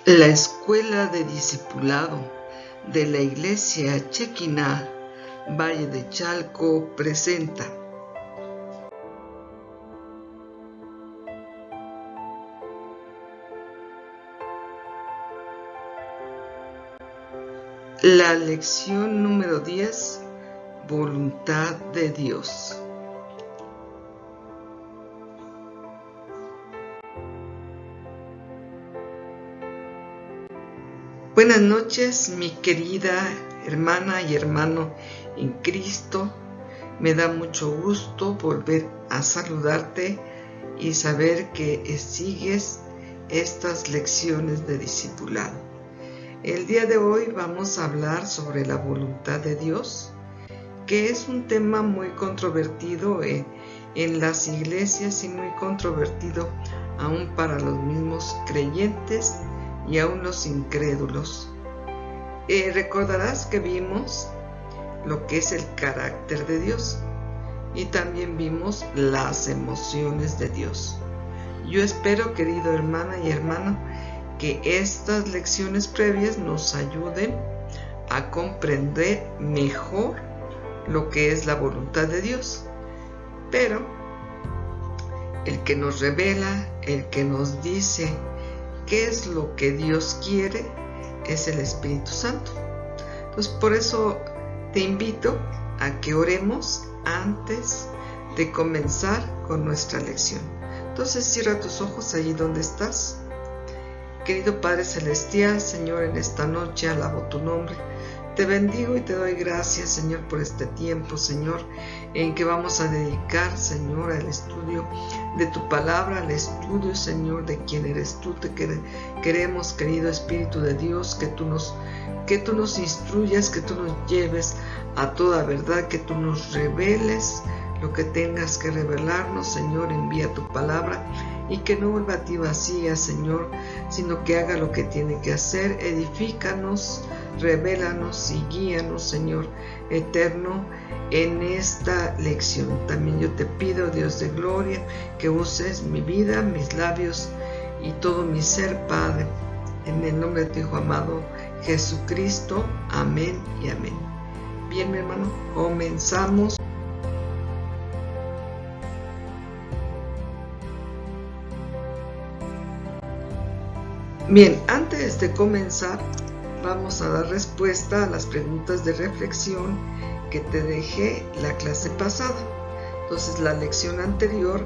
La Escuela de Discipulado de la Iglesia Shekinah, Valle de Chalco, presenta la lección número 10, Voluntad de Dios. Buenas noches, mi querida hermana y hermano en Cristo. Me da mucho gusto volver a saludarte y saber que sigues estas lecciones de discipulado. El día de hoy vamos a hablar sobre la voluntad de Dios, que es un tema muy controvertido en las iglesias y muy controvertido aún para los mismos creyentes y aún los incrédulos. Recordarás que vimos lo que es el carácter de Dios y también vimos las emociones de Dios. Yo espero, querido hermana y hermano, que estas lecciones previas nos ayuden a comprender mejor lo que es la voluntad de Dios. Pero el que nos revela, el que nos dice qué es lo que Dios quiere, es el Espíritu Santo. Entonces, por eso te invito a que oremos antes de comenzar con nuestra lección. Entonces, cierra tus ojos allí donde estás. Querido Padre Celestial, Señor, en esta noche alabo tu nombre. Te bendigo y te doy gracias, Señor, por este tiempo, Señor, en que vamos a dedicar, Señor, al estudio de tu palabra, al estudio, Señor, de quién eres tú. Te queremos, querido Espíritu de Dios, que tú nos instruyas, que tú nos lleves a toda verdad, que tú nos reveles lo que tengas que revelarnos, Señor. Envía tu palabra y que no vuelva a ti vacía, Señor, sino que haga lo que tiene que hacer. Edifícanos, revélanos y guíanos, Señor eterno, en esta lección. También yo te pido, Dios de gloria, que uses mi vida, mis labios y todo mi ser, Padre, en el nombre de tu Hijo amado Jesucristo. Amén y amén. Bien, mi hermano, comenzamos. Bien, antes de comenzar, vamos a dar respuesta a las preguntas de reflexión que te dejé la clase pasada. Entonces, la lección anterior,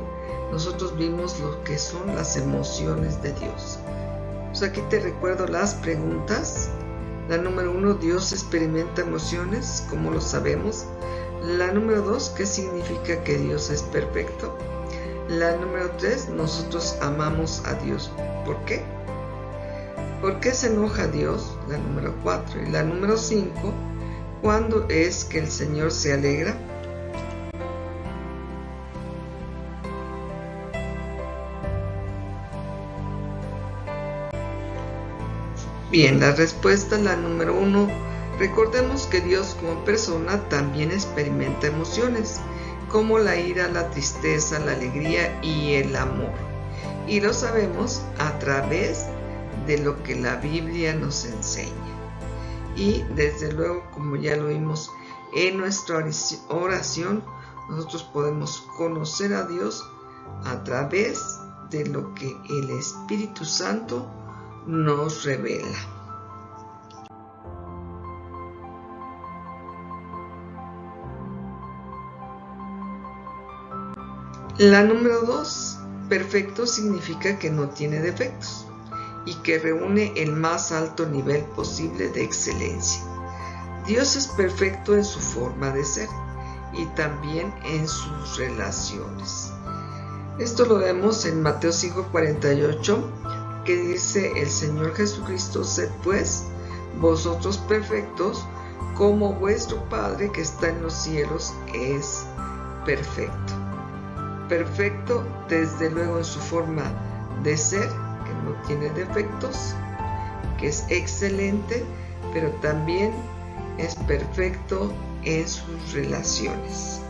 nosotros vimos lo que son las emociones de Dios. Pues aquí te recuerdo las preguntas. La número 1, ¿Dios experimenta emociones? ¿Cómo lo sabemos? La número 2, ¿qué significa que Dios es perfecto? La número 3, nosotros amamos a Dios. ¿Por qué? ¿Por qué se enoja Dios? La número 4. Y la número 5, ¿cuándo es que el Señor se alegra? Bien, la respuesta, la número 1. Recordemos que Dios como persona también experimenta emociones, como la ira, la tristeza, la alegría y el amor. Y lo sabemos a través de lo que la Biblia nos enseña. Y desde luego, como ya lo vimos en nuestra oración, nosotros podemos conocer a Dios a través de lo que el Espíritu Santo nos revela. La número 2, perfecto significa que no tiene defectos y que reúne el más alto nivel posible de excelencia. Dios es perfecto en su forma de ser y también en sus relaciones. Esto lo vemos en Mateo 5:48, que dice el Señor Jesucristo: sed pues vosotros perfectos, como vuestro Padre que está en los cielos es perfecto. Perfecto desde luego en su forma de ser, que no tiene defectos, que es excelente, pero también es perfecto en sus relaciones.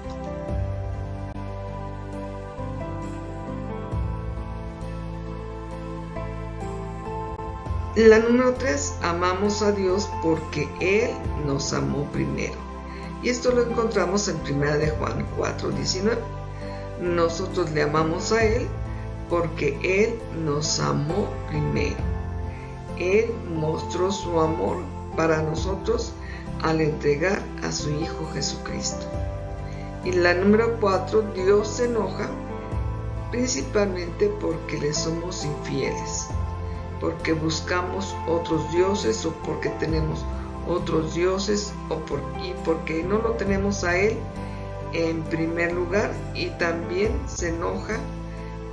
La número 3, amamos a Dios porque Él nos amó primero. Y esto lo encontramos en 1 de Juan 4:19. Nosotros le amamos a Él porque Él nos amó primero. Él mostró su amor para nosotros al entregar a su Hijo Jesucristo. Y la número 4, Dios se enoja principalmente porque le somos infieles, porque buscamos otros dioses o porque tenemos otros dioses y porque no lo tenemos a Él en primer lugar, y también se enoja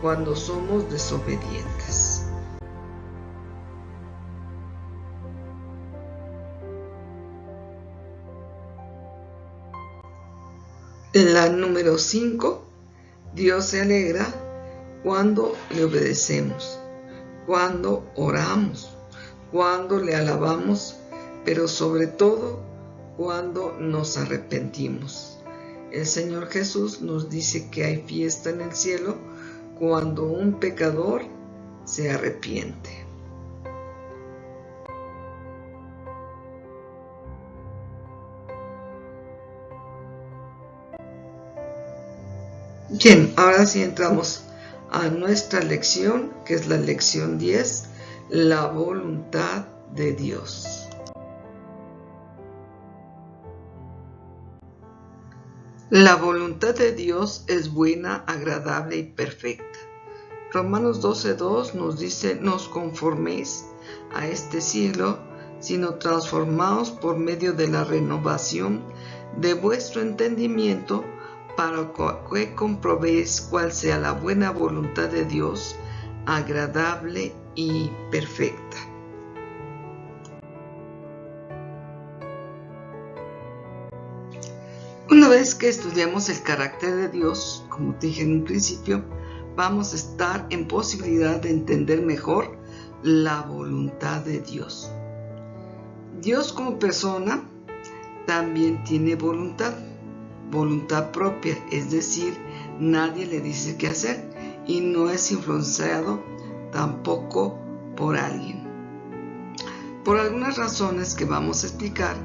cuando somos desobedientes. La número 5, Dios se alegra cuando le obedecemos, cuando oramos, cuando le alabamos, pero sobre todo cuando nos arrepentimos. El Señor Jesús nos dice que hay fiesta en el cielo cuando un pecador se arrepiente. Bien, ahora sí entramos a nuestra lección, que es la lección 10, la voluntad de Dios. La voluntad de Dios es buena, agradable y perfecta. Romanos 12:2 nos dice: no os conforméis a este siglo, sino transformaos por medio de la renovación de vuestro entendimiento, para que comprobéis cuál sea la buena voluntad de Dios, agradable y perfecta. Una vez que estudiamos el carácter de Dios, como te dije en un principio, vamos a estar en posibilidad de entender mejor la voluntad de Dios. Dios como persona también tiene voluntad propia, es decir, nadie le dice qué hacer y no es influenciado tampoco por alguien. Por algunas razones que vamos a explicar,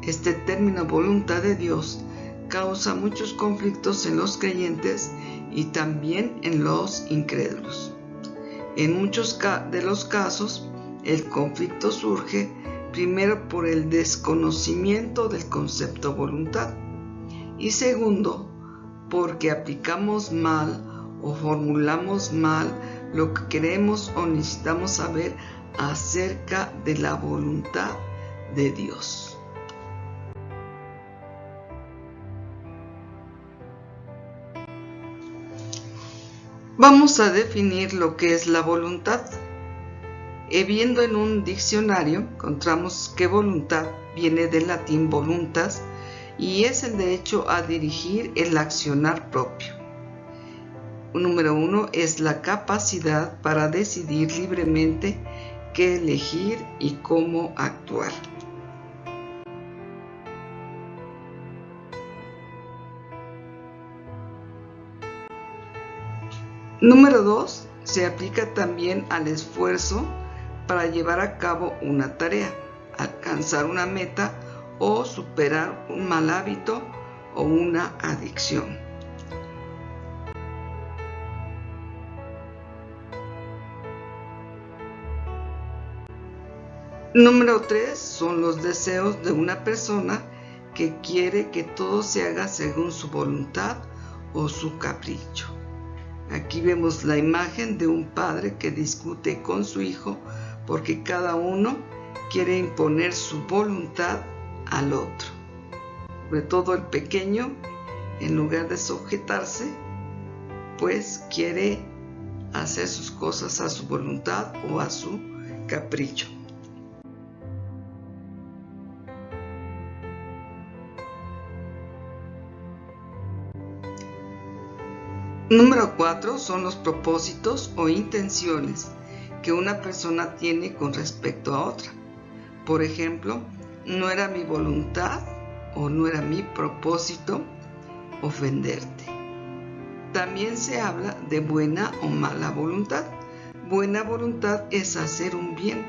este término voluntad de Dios causa muchos conflictos en los creyentes y también en los incrédulos. En muchos de los casos, el conflicto surge primero por el desconocimiento del concepto voluntad, y segundo, porque aplicamos mal o formulamos mal lo que queremos o necesitamos saber acerca de la voluntad de Dios. Vamos a definir lo que es la voluntad. Viendo en un diccionario, encontramos que voluntad viene del latín voluntas, y es el derecho a dirigir el accionar propio. Número 1 es la capacidad para decidir libremente qué elegir y cómo actuar. Número 2 se aplica también al esfuerzo para llevar a cabo una tarea, alcanzar una meta o superar un mal hábito o una adicción. Número 3 son los deseos de una persona que quiere que todo se haga según su voluntad o su capricho. Aquí vemos la imagen de un padre que discute con su hijo porque cada uno quiere imponer su voluntad al otro. Sobre todo el pequeño, en lugar de sujetarse, pues quiere hacer sus cosas a su voluntad o a su capricho. Número 4 son los propósitos o intenciones que una persona tiene con respecto a otra. Por ejemplo, no era mi voluntad o no era mi propósito ofenderte. También se habla de buena o mala voluntad. Buena voluntad es hacer un bien,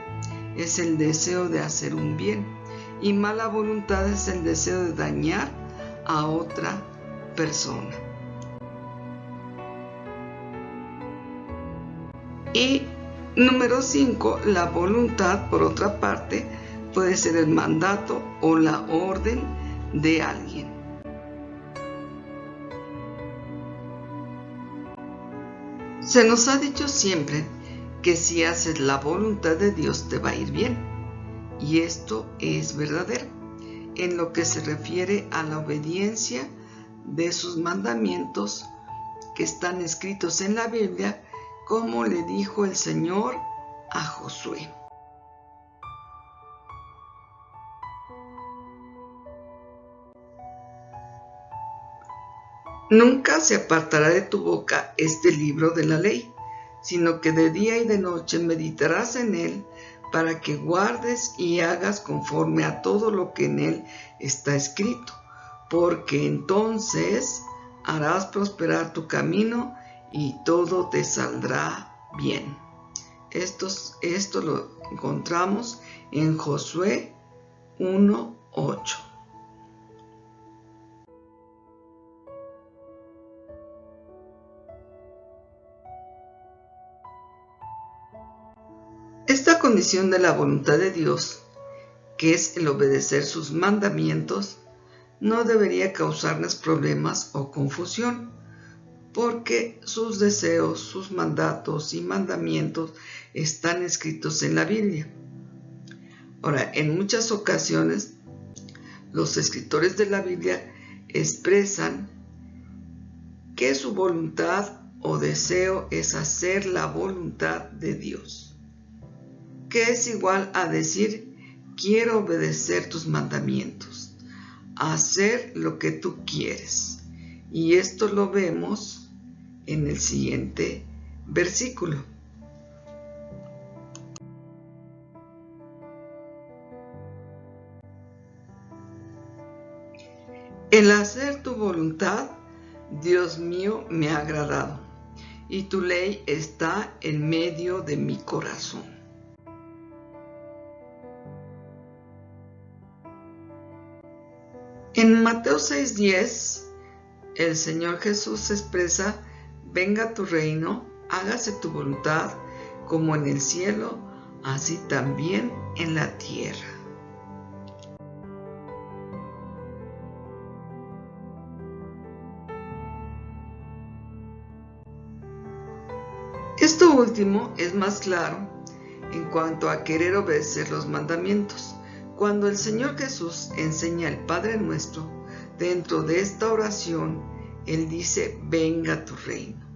es el deseo de hacer un bien y mala voluntad es el deseo de dañar a otra persona. Y número 5, la voluntad, por otra parte, puede ser el mandato o la orden de alguien. Se nos ha dicho siempre que si haces la voluntad de Dios te va a ir bien. Y esto es verdadero en lo que se refiere a la obediencia de sus mandamientos que están escritos en la Biblia, como le dijo el Señor a Josué. Nunca se apartará de tu boca este libro de la ley, sino que de día y de noche meditarás en él, para que guardes y hagas conforme a todo lo que en él está escrito, porque entonces harás prosperar tu camino y todo te saldrá bien. Esto lo encontramos en Josué 1:8. Esta condición de la voluntad de Dios, que es el obedecer sus mandamientos, no debería causarnos problemas o confusión, porque sus deseos, sus mandatos y mandamientos están escritos en la Biblia. Ahora, en muchas ocasiones, los escritores de la Biblia expresan que su voluntad o deseo es hacer la voluntad de Dios, que es igual a decir, quiero obedecer tus mandamientos, hacer lo que tú quieres. Y esto lo vemos en el siguiente versículo. El hacer tu voluntad, Dios mío, me ha agradado, y tu ley está en medio de mi corazón. En Mateo 6:10, el Señor Jesús expresa, venga tu reino, hágase tu voluntad, como en el cielo, así también en la tierra. Esto último es más claro en cuanto a querer obedecer los mandamientos. Cuando el Señor Jesús enseña el Padre Nuestro, dentro de esta oración, Él dice, venga tu reino.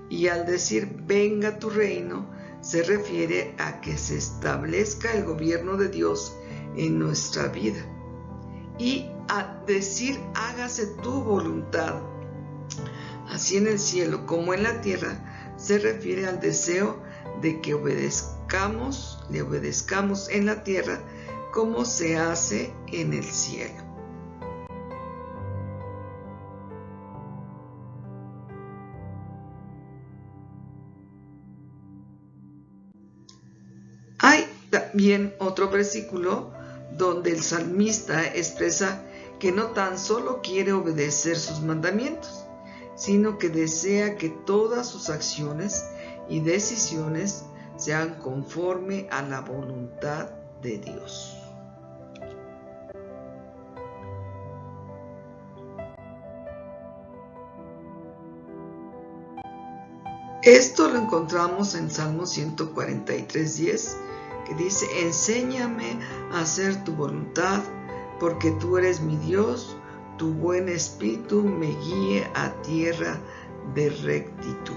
Y al decir, venga tu reino, se refiere a que se establezca el gobierno de Dios en nuestra vida. Y a decir, hágase tu voluntad, así en el cielo como en la tierra, se refiere al deseo de que le obedezcamos en la tierra como se hace en el cielo. Hay también otro versículo donde el salmista expresa que no tan solo quiere obedecer sus mandamientos, sino que desea que todas sus acciones y decisiones sean conforme a la voluntad de Dios. Esto lo encontramos en Salmo 143:10, que dice, enséñame a hacer tu voluntad, porque tú eres mi Dios, tu buen espíritu me guíe a tierra de rectitud.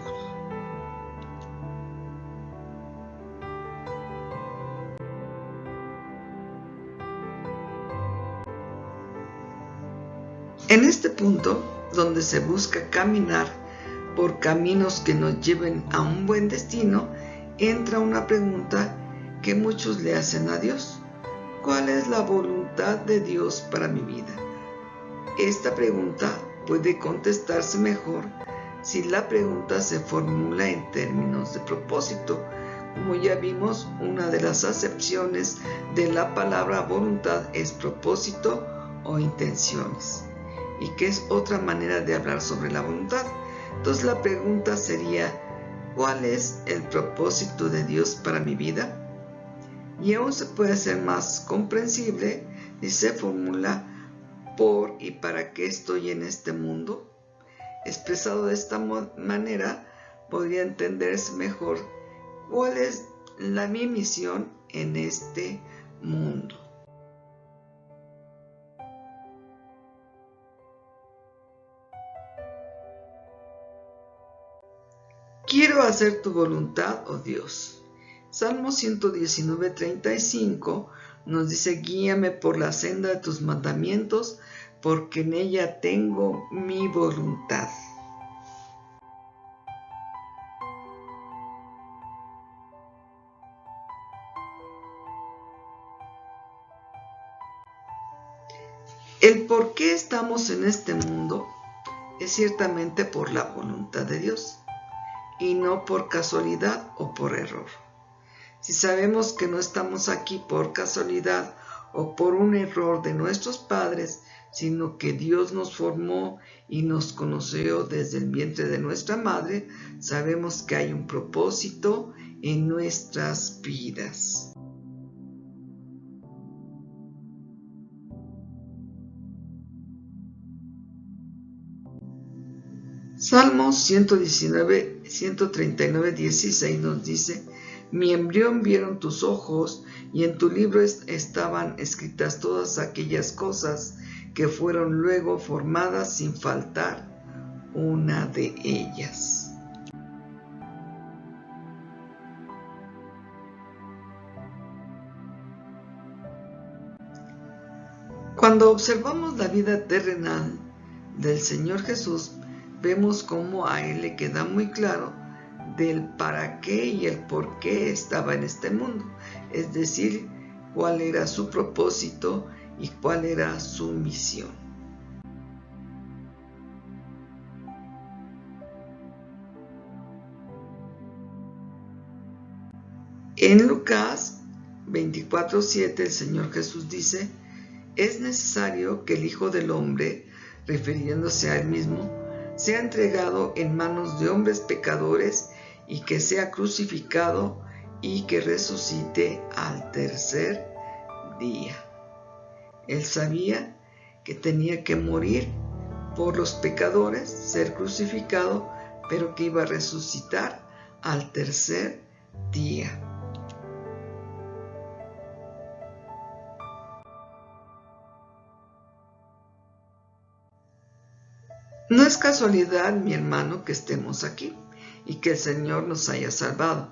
En este punto, donde se busca caminar por caminos que nos lleven a un buen destino, entra una pregunta que muchos le hacen a Dios. ¿Cuál es la voluntad de Dios para mi vida? Esta pregunta puede contestarse mejor si la pregunta se formula en términos de propósito, Como ya vimos, una de las acepciones de la palabra voluntad es propósito o intenciones, y que es otra manera de hablar sobre la voluntad. Entonces la pregunta sería, ¿cuál es el propósito de Dios para mi vida? Y aún se puede hacer más comprensible y se formula por y para qué estoy en este mundo. Expresado de esta manera, podría entenderse mejor cuál es mi misión en este mundo. Quiero hacer tu voluntad, oh Dios. Salmo 119:35 nos dice: guíame por la senda de tus mandamientos, porque en ella tengo mi voluntad. El por qué estamos en este mundo es ciertamente por la voluntad de Dios, y no por casualidad o por error. Si sabemos que no estamos aquí por casualidad o por un error de nuestros padres, sino que Dios nos formó y nos conoció desde el vientre de nuestra madre, sabemos que hay un propósito en nuestras vidas. Salmos 139:16 nos dice: mi embrión vieron tus ojos, y en tu libro estaban escritas todas aquellas cosas que fueron luego formadas sin faltar una de ellas. Cuando observamos la vida terrenal del Señor Jesús, vemos cómo a Él le queda muy claro del para qué y el por qué estaba en este mundo, es decir, cuál era su propósito y cuál era su misión. En Lucas 24:7 el Señor Jesús dice: es necesario que el Hijo del Hombre, refiriéndose a Él mismo, sea entregado en manos de hombres pecadores y que sea crucificado y que resucite al tercer día. Él sabía que tenía que morir por los pecadores, ser crucificado, pero que iba a resucitar al tercer día. No es casualidad, mi hermano, que estemos aquí y que el Señor nos haya salvado.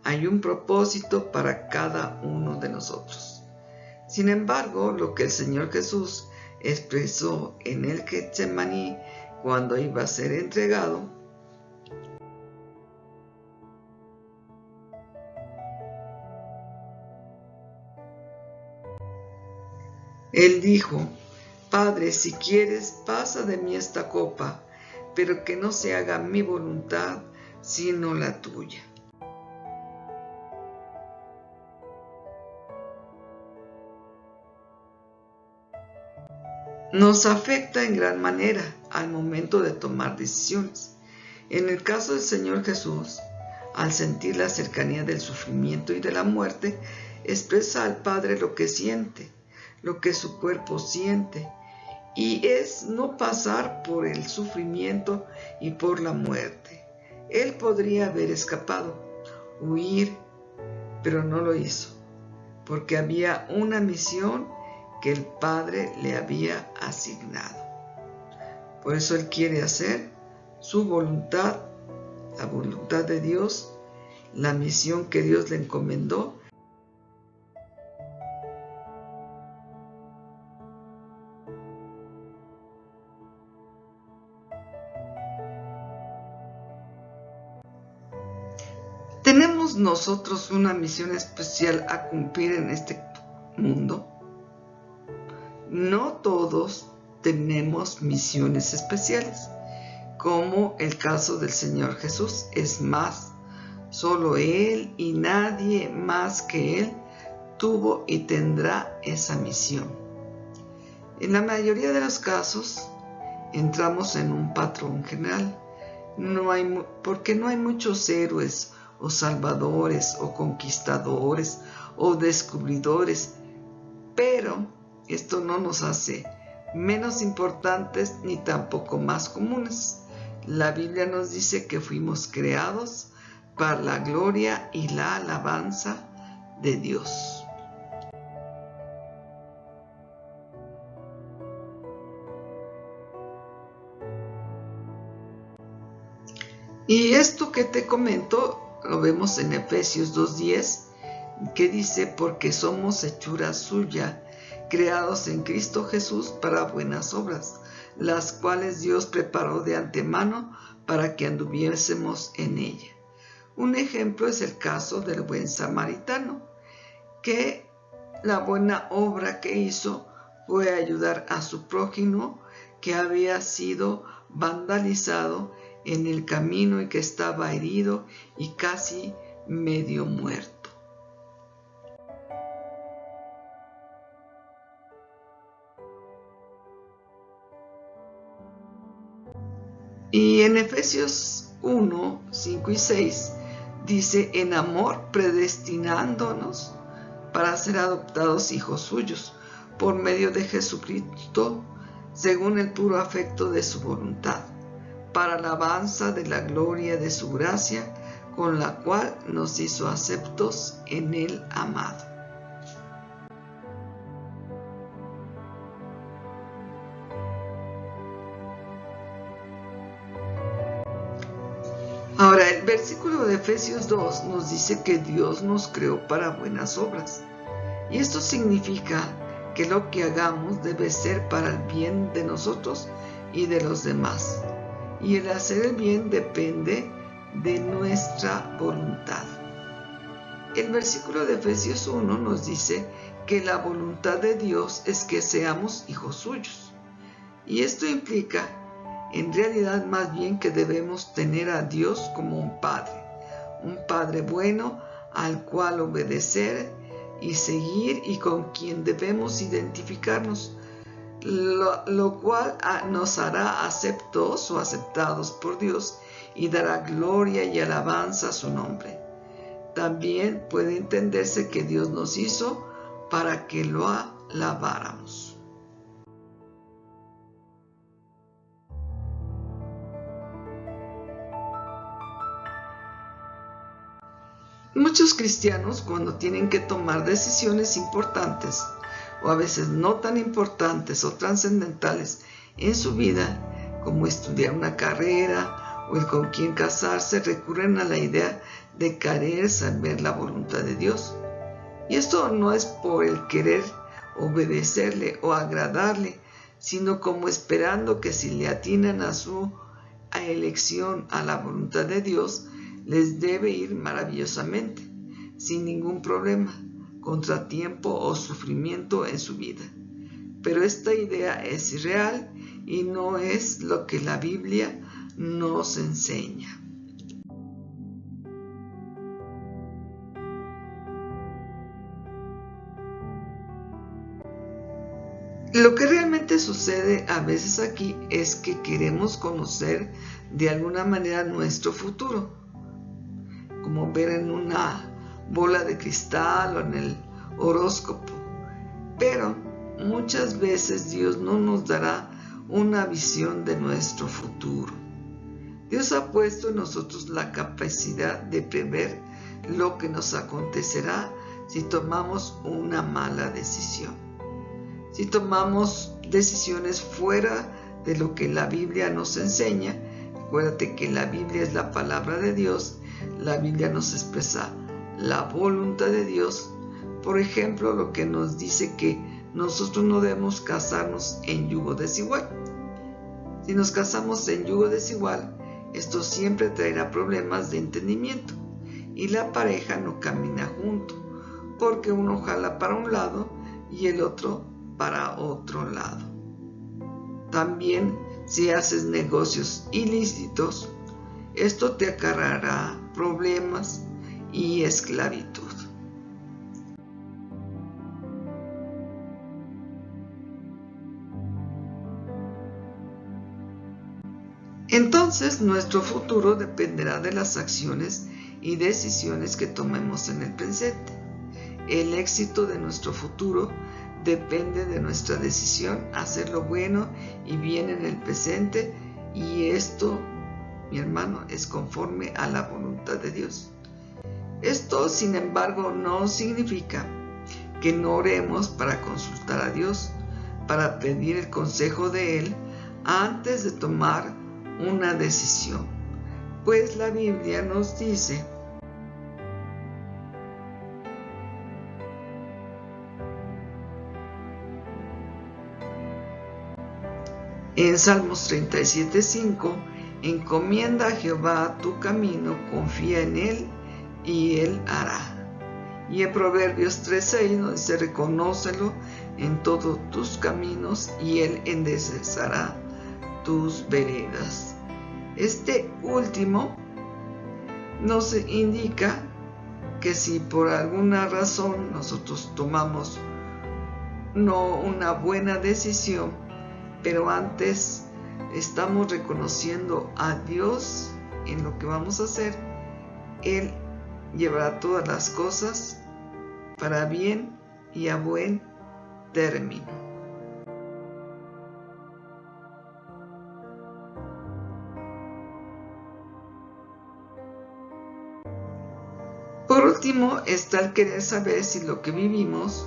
Hay un propósito para cada uno de nosotros. Sin embargo, lo que el Señor Jesús expresó en el Getsemaní cuando iba a ser entregado, Él dijo: Padre, si quieres, pasa de mí esta copa, pero que no se haga mi voluntad, sino la tuya. Nos afecta en gran manera al momento de tomar decisiones. En el caso del Señor Jesús, al sentir la cercanía del sufrimiento y de la muerte, expresa al Padre lo que siente, lo que su cuerpo siente, y es no pasar por el sufrimiento y por la muerte. Él podría haber escapado, huir, pero no lo hizo, porque había una misión que el Padre le había asignado. Por eso Él quiere hacer su voluntad, la voluntad de Dios, la misión que Dios le encomendó. ¿Tenemos nosotros una misión especial a cumplir en este mundo? No todos tenemos misiones especiales, como el caso del Señor Jesús. Es más, Solo Él y nadie más que Él tuvo y tendrá esa misión. En la mayoría de los casos entramos en un patrón general, porque no hay muchos héroes o salvadores o conquistadores o descubridores, pero esto no nos hace menos importantes ni tampoco más comunes. La Biblia nos dice que fuimos creados para la gloria y la alabanza de Dios. Y esto que te comento lo vemos en Efesios 2:10, que dice: porque somos hechura suya, creados en Cristo Jesús para buenas obras, las cuales Dios preparó de antemano para que anduviésemos en ella. Un ejemplo es el caso del buen samaritano, que la buena obra que hizo fue ayudar a su prójimo que había sido vandalizado en el camino y que estaba herido y casi medio muerto. Y en Efesios 1, 5 y 6 dice: en amor predestinándonos para ser adoptados hijos suyos por medio de Jesucristo, según el puro afecto de su voluntad, para alabanza de la gloria de su gracia, con la cual nos hizo aceptos en el amado. Ahora, el versículo de Efesios 2 nos dice que Dios nos creó para buenas obras. Y esto significa que lo que hagamos debe ser para el bien de nosotros y de los demás. Y el hacer el bien depende de nuestra voluntad. El versículo de Efesios 1 nos dice que la voluntad de Dios es que seamos hijos suyos. Y esto implica, en realidad, más bien que debemos tener a Dios como un Padre bueno al cual obedecer y seguir y con quien debemos identificarnos, lo cual nos hará aceptos o aceptados por Dios y dará gloria y alabanza a su nombre. También puede entenderse que Dios nos hizo para que lo alabáramos. Muchos cristianos, cuando tienen que tomar decisiones importantes, o a veces no tan importantes o trascendentales en su vida, como estudiar una carrera o el con quién casarse, recurren a la idea de querer saber la voluntad de Dios. Y esto no es por el querer obedecerle o agradarle, sino como esperando que si le atinan a su elección a la voluntad de Dios, les debe ir maravillosamente, sin ningún problema, contratiempo o sufrimiento en su vida. Pero esta idea es irreal y no es lo que la Biblia nos enseña. Lo que realmente sucede a veces aquí es que queremos conocer de alguna manera nuestro futuro, como ver en una bola de cristal o en el horóscopo. Pero muchas veces Dios no nos dará una visión de nuestro futuro. Dios ha puesto en nosotros la capacidad de prever lo que nos acontecerá si tomamos una mala decisión. Si tomamos decisiones fuera de lo que la Biblia nos enseña, acuérdate que la Biblia es la palabra de Dios. La Biblia nos expresa la voluntad de Dios. Por ejemplo, lo que nos dice que nosotros no debemos casarnos en yugo desigual. Si nos casamos en yugo desigual, esto siempre traerá problemas de entendimiento y la pareja no camina junto, porque uno jala para un lado y el otro para otro lado. También, si haces negocios ilícitos, esto te acarreará problemas y esclavitud. Entonces nuestro futuro dependerá de las acciones y decisiones que tomemos en el presente. El éxito de nuestro futuro depende de nuestra decisión hacer lo bueno y bien en el presente, y esto, mi hermano, es conforme a la voluntad de Dios. Esto, sin embargo, no significa que no oremos para consultar a Dios, para pedir el consejo de Él antes de tomar una decisión, pues la Biblia nos dice: en Salmos 37:5, encomienda a Jehová tu camino, confía en Él y Él hará. Y en Proverbios 3:6 nos dice: reconócelo en todos tus caminos y Él enderezará tus veredas. Este último nos indica que si por alguna razón nosotros tomamos no una buena decisión, pero antes estamos reconociendo a Dios en lo que vamos a hacer, Él llevará todas las cosas para bien y a buen término. Por último, está el querer saber si lo que vivimos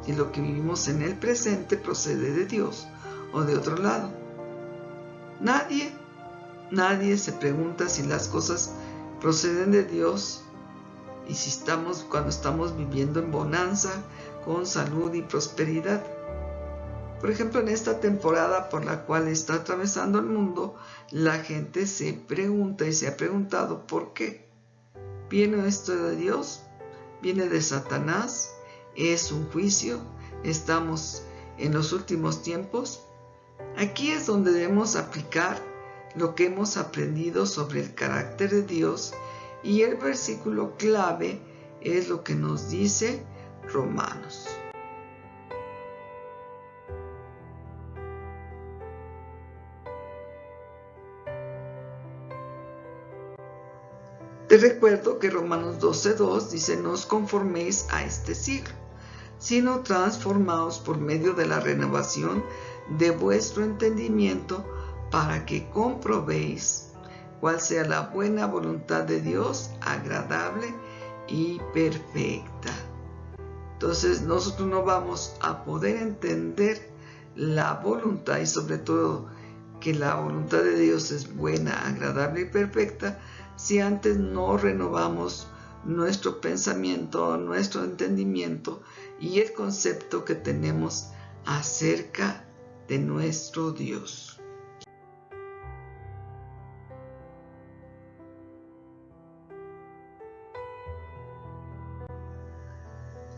en el presente procede de Dios o de otro lado. Nadie se pregunta si las cosas proceden de Dios y si cuando estamos viviendo en bonanza, con salud y prosperidad. Por ejemplo, en esta temporada por la cual está atravesando el mundo, la gente se pregunta y se ha preguntado ¿por qué? ¿Viene esto de Dios? ¿Viene de Satanás? ¿Es un juicio? ¿Estamos en los últimos tiempos? Aquí es donde debemos aplicar lo que hemos aprendido sobre el carácter de Dios, y el versículo clave es lo que nos dice Romanos. Te recuerdo que Romanos 12:2 dice: no os conforméis a este siglo, sino transformaos por medio de la renovación de vuestro entendimiento, para que comprobéis cuál sea la buena voluntad de Dios, agradable y perfecta. Entonces nosotros no vamos a poder entender la voluntad, y sobre todo que la voluntad de Dios es buena, agradable y perfecta, si antes no renovamos nuestro pensamiento, nuestro entendimiento y el concepto que tenemos acerca de nuestro Dios.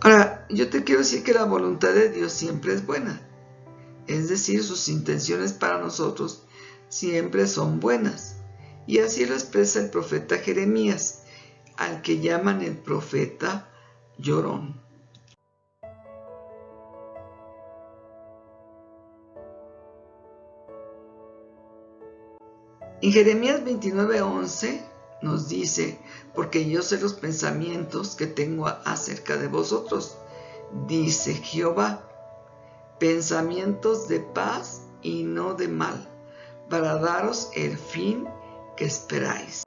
Ahora, yo te quiero decir que la voluntad de Dios siempre es buena, es decir, sus intenciones para nosotros siempre son buenas. Y así lo expresa el profeta Jeremías, al que llaman el profeta llorón. En Jeremías 29:11 nos dice: porque yo sé los pensamientos que tengo acerca de vosotros, dice Jehová, pensamientos de paz y no de mal, para daros el fin que esperáis.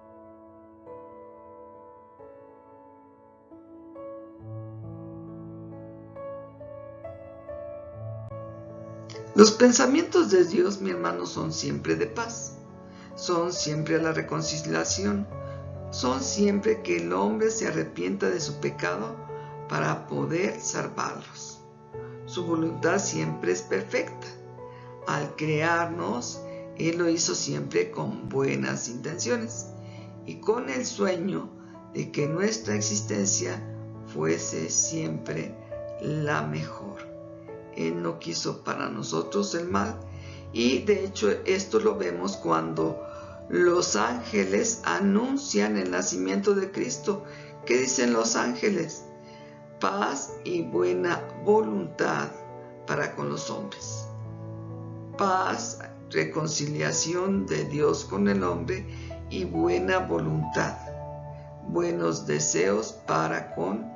Los pensamientos de Dios, mi hermano, son siempre de paz, son siempre a la reconciliación, son siempre que el hombre se arrepienta de su pecado para poder salvarlos. Su voluntad siempre es perfecta. Al crearnos, Él lo hizo siempre con buenas intenciones y con el sueño de que nuestra existencia fuese siempre la mejor. Él no quiso para nosotros el mal, y de hecho esto lo vemos cuando los ángeles anuncian el nacimiento de Cristo, ¿Qué dicen los ángeles? Paz y buena voluntad para con los hombres. Paz, reconciliación de Dios con el hombre y buena voluntad. Buenos deseos para con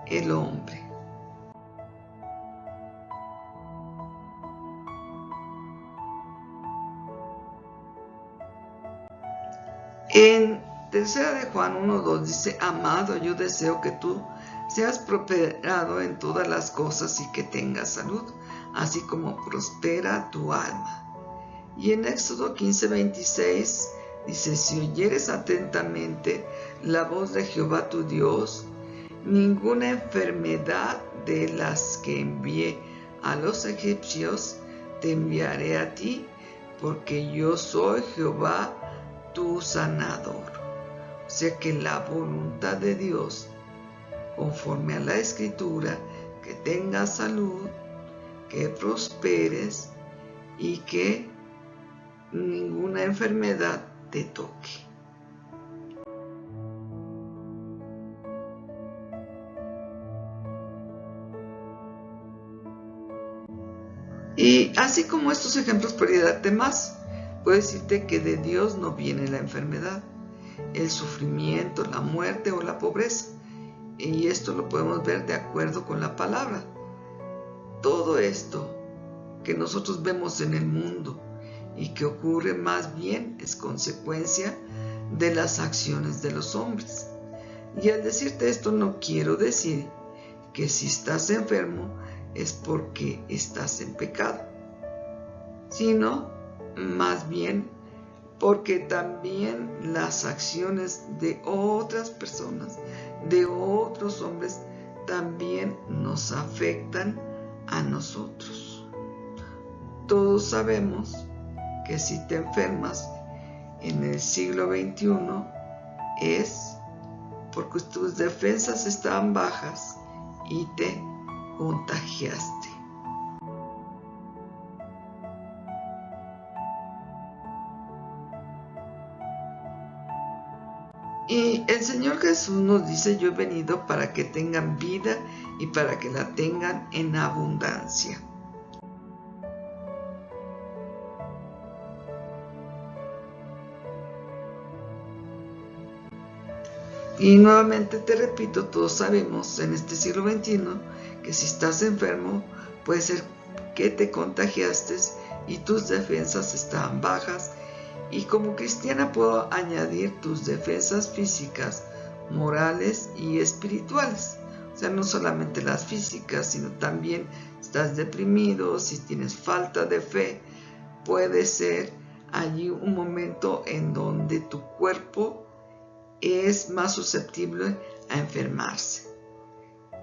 el hombre. En 3 de Juan 1:2 dice: amado, yo deseo que tú seas prosperado en todas las cosas y que tengas salud, así como prospera tu alma. Y en Éxodo 15:26 dice: si oyeres atentamente la voz de Jehová tu Dios, ninguna enfermedad de las que envié a los egipcios te enviaré a ti, porque yo soy Jehová tu sanador. O sea que la voluntad de Dios, conforme a la Escritura, que tengas salud, que prosperes y que ninguna enfermedad te toque. Y así como estos ejemplos, podría darte más. Puedo decirte que de Dios no viene la enfermedad, el sufrimiento, la muerte o la pobreza. Y esto lo podemos ver de acuerdo con la palabra. Todo esto que nosotros vemos en el mundo y que ocurre más bien es consecuencia de las acciones de los hombres. Y al decirte esto no quiero decir que si estás enfermo es porque estás en pecado, sino más bien porque también las acciones de otras personas, de otros hombres, también nos afectan a nosotros. Todos sabemos que si te enfermas en el siglo XXI es porque tus defensas estaban bajas y te contagiaste. Y el Señor Jesús nos dice: yo he venido para que tengan vida y para que la tengan en abundancia. Y nuevamente te repito, todos sabemos en este siglo XXI que si estás enfermo puede ser que te contagiaste y tus defensas estaban bajas. Y como cristiana puedo añadir tus defensas físicas, morales y espirituales. O sea, no solamente las físicas, sino también estás deprimido, si tienes falta de fe, puede ser allí un momento en donde tu cuerpo es más susceptible a enfermarse.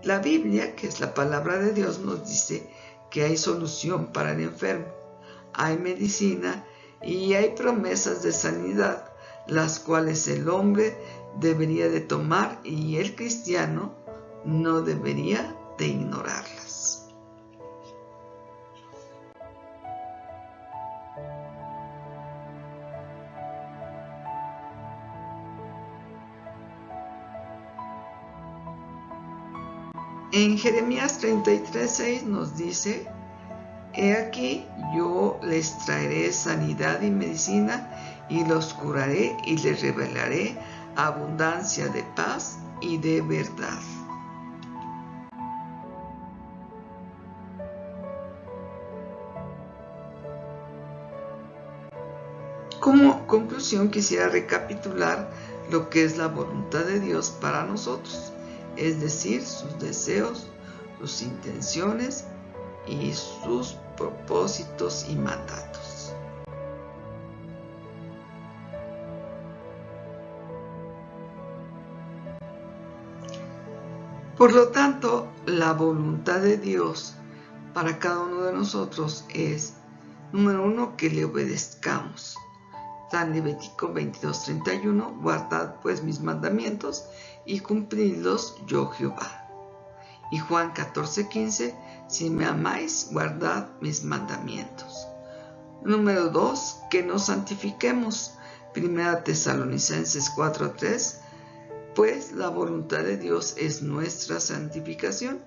La Biblia, que es la palabra de Dios, nos dice que hay solución para el enfermo, hay medicina y hay promesas de sanidad, las cuales el hombre debería de tomar y el cristiano no debería de ignorarlas. En Jeremías 33:6 nos dice: he aquí, yo les traeré sanidad y medicina, y los curaré y les revelaré abundancia de paz y de verdad. Como conclusión, quisiera recapitular lo que es la voluntad de Dios para nosotros, es decir, sus deseos, sus intenciones y sus propósitos y mandatos. Por lo tanto, la voluntad de Dios para cada uno de nosotros es, número 1, que le obedezcamos. San Levítico 22:31, guardad pues mis mandamientos y cumplidlos, yo Jehová. Y Juan 14:15, si me amáis, guardad mis mandamientos. Número 2, que nos santifiquemos. 1 Tesalonicenses 4:3, Pues la voluntad de Dios es nuestra santificación,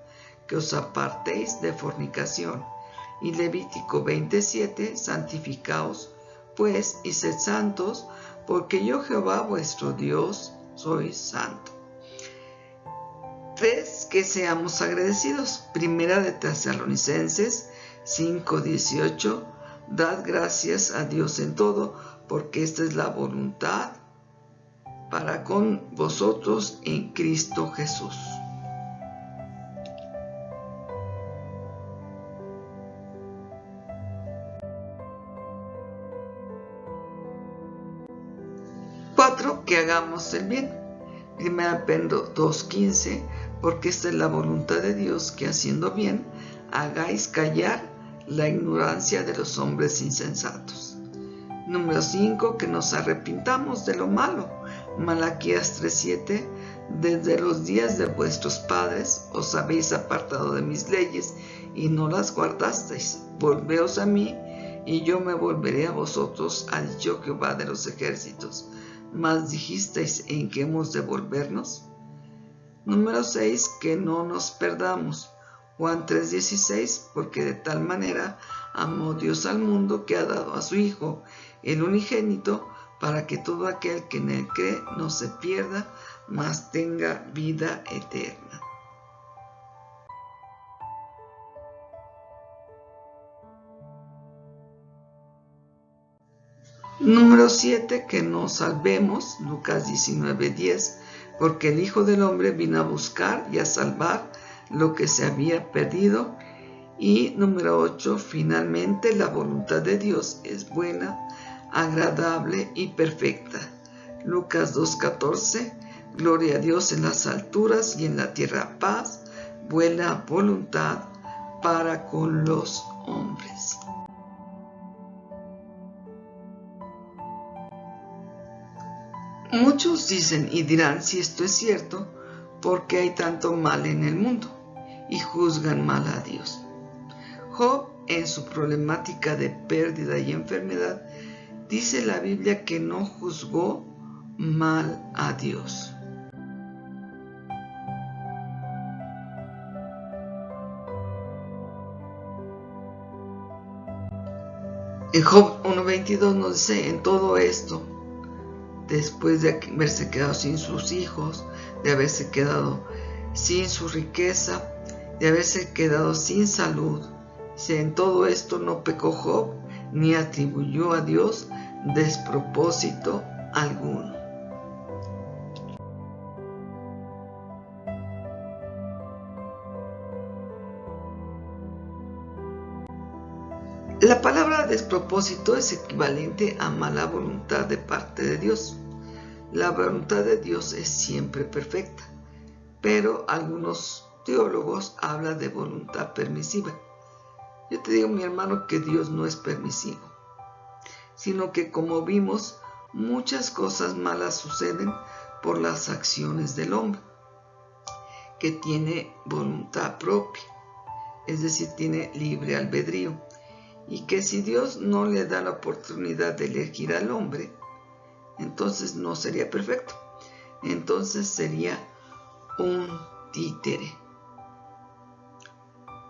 que os apartéis de fornicación. Y Levítico 27, santificaos pues y sed santos, porque yo Jehová vuestro Dios soy santo. 3. Que seamos agradecidos. Primera de Tesalonicenses 5:18. Dad gracias a Dios en todo, porque esta es la voluntad para con vosotros en Cristo Jesús. Que hagamos el bien. 1 Pedro 2:15, porque esta es la voluntad de Dios, que haciendo bien hagáis callar la ignorancia de los hombres insensatos. Número 5, que nos arrepintamos de lo malo. Malaquías 3:7, desde los días de vuestros padres os habéis apartado de mis leyes y no las guardasteis. Volveos a mí y yo me volveré a vosotros, ha dicho Jehová de los ejércitos. ¿Mas dijisteis en qué hemos de volvernos? Número 6, que no nos perdamos. Juan 3:16, porque de tal manera amó Dios al mundo que ha dado a su Hijo, el unigénito, para que todo aquel que en él cree no se pierda, mas tenga vida eterna. Número 7, que nos salvemos. Lucas 19:10, porque el Hijo del Hombre vino a buscar y a salvar lo que se había perdido. Y número 8, finalmente la voluntad de Dios es buena, agradable y perfecta. Lucas 2:14, gloria a Dios en las alturas y en la tierra paz, buena voluntad para con los hombres. Muchos dicen y dirán si esto es cierto, ¿por qué hay tanto mal en el mundo? Y juzgan mal a Dios. Job, en su problemática de pérdida y enfermedad, dice la Biblia que no juzgó mal a Dios. En Job 1:22 nos dice, en todo esto, después de haberse quedado sin sus hijos, de haberse quedado sin su riqueza, de haberse quedado sin salud, en todo esto no pecó Job, ni atribuyó a Dios despropósito alguno. La palabra despropósito es equivalente a mala voluntad de parte de Dios. La voluntad de Dios es siempre perfecta, pero algunos teólogos hablan de voluntad permisiva. Yo te digo, mi hermano, que Dios no es permisivo, sino que, como vimos, muchas cosas malas suceden por las acciones del hombre, que tiene voluntad propia, es decir, tiene libre albedrío. Y que si Dios no le da la oportunidad de elegir al hombre, entonces no sería perfecto. Entonces sería un títere.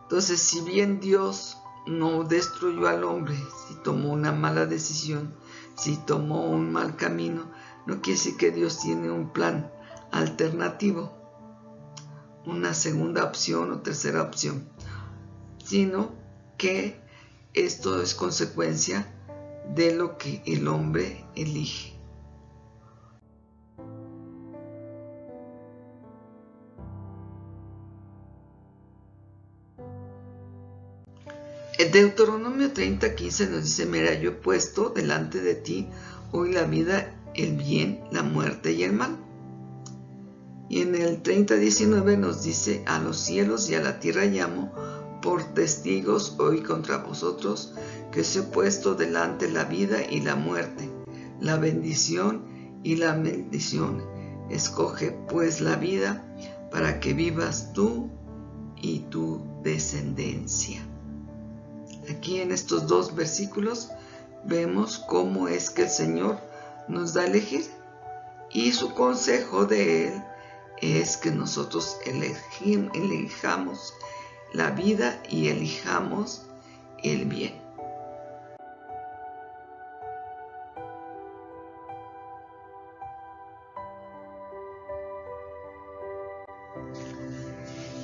Entonces, si bien Dios no destruyó al hombre, si tomó una mala decisión, si tomó un mal camino, no quiere decir que Dios tiene un plan alternativo, una segunda opción o tercera opción, sino que esto es consecuencia de lo que el hombre elige. El Deuteronomio 30:15 nos dice, mira, yo he puesto delante de ti hoy la vida, el bien, la muerte y el mal. Y en el 30:19 nos dice, a los cielos y a la tierra llamo por testigos hoy contra vosotros, que os he puesto delante la vida y la muerte, la bendición y la maldición. Escoge pues la vida para que vivas tú y tu descendencia. Aquí en estos dos versículos vemos cómo es que el Señor nos da a elegir Y su consejo de Él es que nosotros elijamos la vida y elijamos el bien.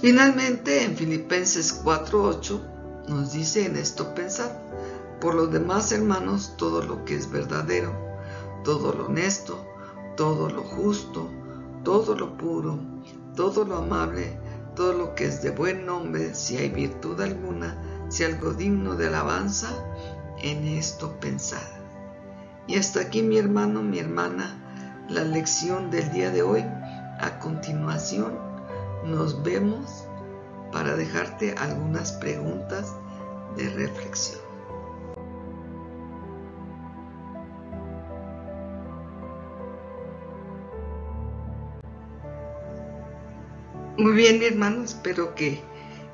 Finalmente, en Filipenses 4:8 nos dice: en esto pensad. Por los demás, hermanos, todo lo que es verdadero, todo lo honesto, todo lo justo, todo lo puro, todo lo amable, todo lo que es de buen nombre, si hay virtud alguna, si algo digno de alabanza, en esto pensad. Y hasta aquí, mi hermano, mi hermana, la lección del día de hoy. A continuación, nos vemos para dejarte algunas preguntas de reflexión. Muy bien, mi hermano, espero que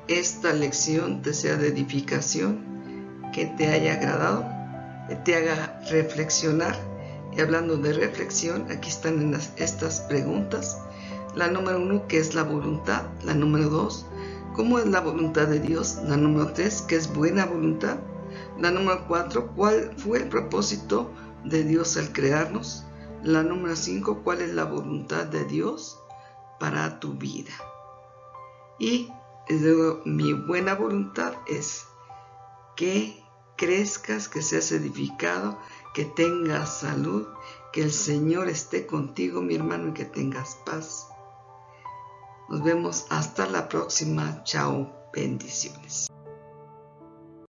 esta lección te sea de edificación, que te haya agradado, que te haga reflexionar. Y hablando de reflexión, aquí están estas preguntas. La número 1, ¿qué es la voluntad? La número 2, ¿cómo es la voluntad de Dios? La número 3, ¿qué es buena voluntad? La número 4, ¿cuál fue el propósito de Dios al crearnos? La número 5, ¿cuál es la voluntad de Dios para tu vida? Y luego, mi buena voluntad es que crezcas, que seas edificado, que tengas salud, que el Señor esté contigo, mi hermano, y que tengas paz. Nos vemos hasta la próxima. Chao, bendiciones.